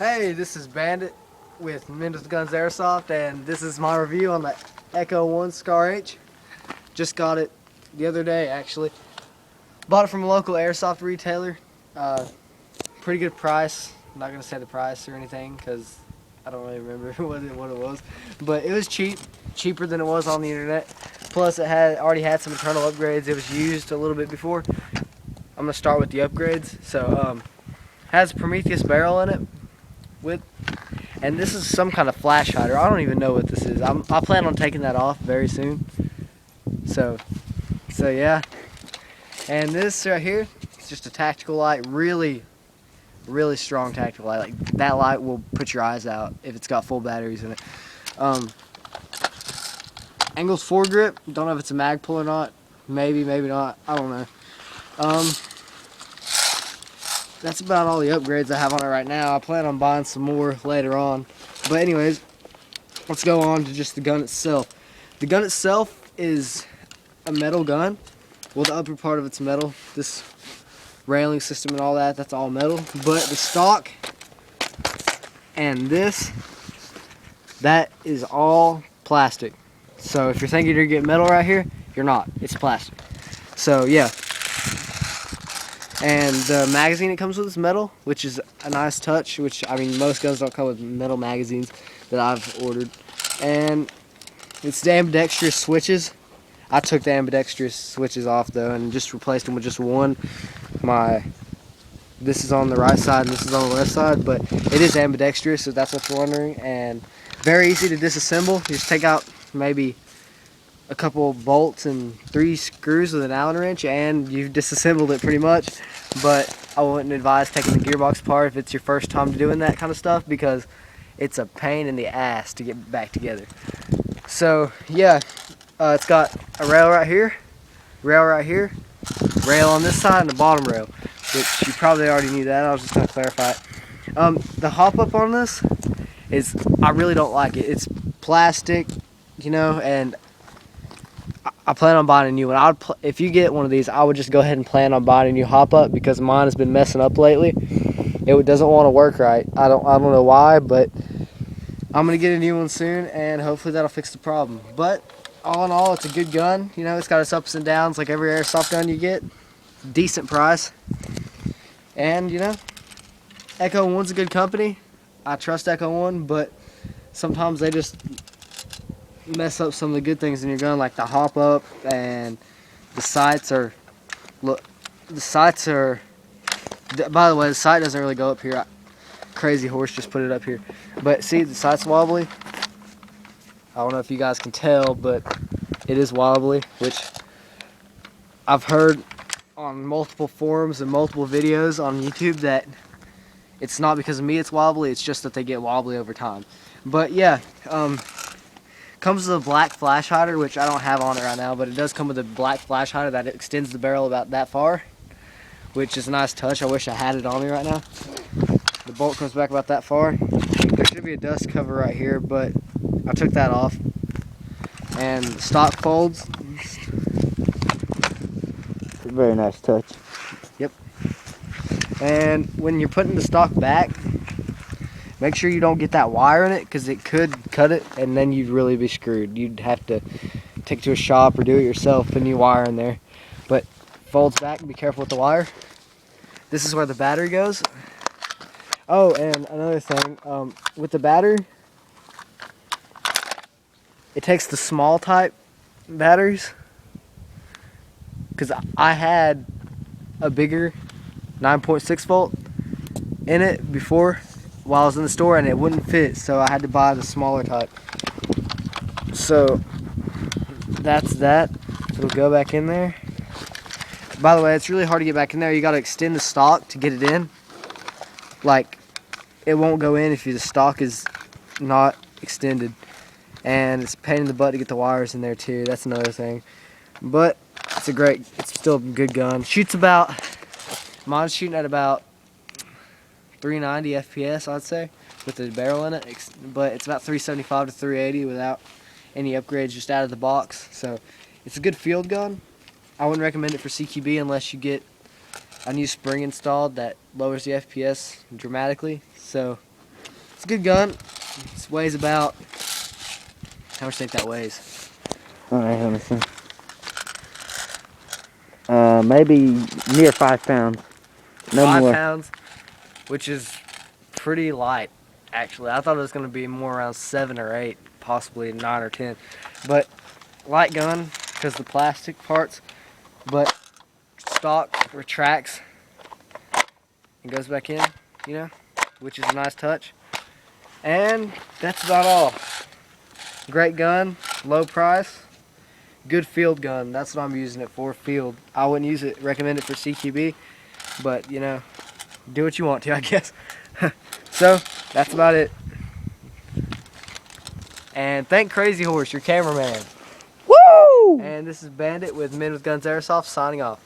Hey, this is Bandit with Mendel's Guns Airsoft, and this is my review on the Echo 1 Scar H. Just got it the other day, actually. Bought it from a local airsoft retailer. Pretty good price. I'm not gonna say the price or anything because I don't really remember what it was, but it was cheap, cheaper than it was on the internet. Plus, it already had some internal upgrades. It was used a little bit before. I'm gonna start with the upgrades. So, has a Prometheus barrel in it. And this is some kind of flash hider. I don't even know what this is. I plan on taking that off very soon. So yeah. And this right here, it's just a tactical light. Really strong tactical light. Like, that light will put your eyes out if it's got full batteries in it. Engels foregrip. Don't know if it's a mag pull or not. Maybe not. I don't know. That's about all the upgrades I have on it right now. I plan on buying some more later on. But anyways, let's go on to just the gun itself. The gun itself is a metal gun. Well, the upper part of it's metal. This railing system and all that, that's all metal. But the stock and this, that is all plastic. So if you're thinking you're getting metal right here, you're not. It's plastic. So yeah. And the magazine it comes with is metal, which is a nice touch, which, I mean, most guns don't come with metal magazines that I've ordered. And it's the ambidextrous switches. I took the ambidextrous switches off, though, and just replaced them with just one. This is on the right side and this is on the left side, but it is ambidextrous, so that's what you're wondering. And very easy to disassemble. You just take out maybe a couple bolts and 3 screws with an Allen wrench and you've disassembled it pretty much. But I wouldn't advise taking the gearbox apart if it's your first time doing that kind of stuff, because it's a pain in the ass to get back together. So yeah, it's got a rail right here, rail on this side, and the bottom rail, which you probably already knew that. I was just going to clarify it. The hop up on this is, I really don't like it. It's plastic, you know, and I plan on buying a new one. If you get one of these, I would just go ahead and plan on buying a new hop up, because mine has been messing up lately. It doesn't want to work right. I don't know why, but I'm gonna get a new one soon, and hopefully that'll fix the problem. But all in all, it's a good gun. You know, it's got its ups and downs like every airsoft gun you get. Decent price, and you know, Echo 1's a good company. I trust Echo 1, but sometimes they just mess up some of the good things in your gun, like the hop up, and the sights are, look, the sights are, by the way, the sight doesn't really go up here. Crazy Horse just put it up here, but see, the sight's wobbly. I don't know if you guys can tell, but it is wobbly, which I've heard on multiple forums and multiple videos on YouTube that it's not because of me it's wobbly, it's just that they get wobbly over time. But yeah, comes with a black flash hider, which I don't have on it right now, but it does come with a black flash hider that extends the barrel about that far, which is a nice touch. I wish I had it on me right now. The bolt comes back about that far. There should be a dust cover right here, but I took that off. And the stock folds. Very nice touch. Yep. And when you're putting the stock back, make sure you don't get that wire in it, because it could cut it and then you'd really be screwed. You'd have to take it to a shop or do it yourself, put a new wire in there. But folds back, be careful with the wire. This is where the battery goes. Oh, and another thing, with the battery, it takes the small type batteries, because I had a bigger 9.6 volt in it before while I was in the store, and it wouldn't fit, so I had to buy the smaller type. So that's that. It'll go back in there. By the way, it's really hard to get back in there. You got to extend the stock to get it in. Like, it won't go in if the stock is not extended, and it's a pain in the butt to get the wires in there too. That's another thing. But it's still a good gun. Shoots about, mine's shooting at about 390 FPS, I'd say, with the barrel in it, but it's about 375 to 380 without any upgrades, just out of the box. So it's a good field gun. I wouldn't recommend it for CQB unless you get a new spring installed that lowers the FPS dramatically. So It's a good gun. It weighs about, how much do you think that weighs? Alright, let me see. Maybe near 5 pounds. No 5 more. pounds, which is pretty light, actually. I thought it was going to be more around 7 or 8, possibly 9 or 10. But light gun, because the plastic parts, but stock retracts and goes back in, you know, which is a nice touch. And that's about all. Great gun, low price, good field gun. That's what I'm using it for, field. I wouldn't use it, recommend it for CQB, but you know, do what you want to, I guess. So, that's about it. And thank Crazy Horse, your cameraman. Woo! And this is Bandit with Men with Guns Airsoft signing off.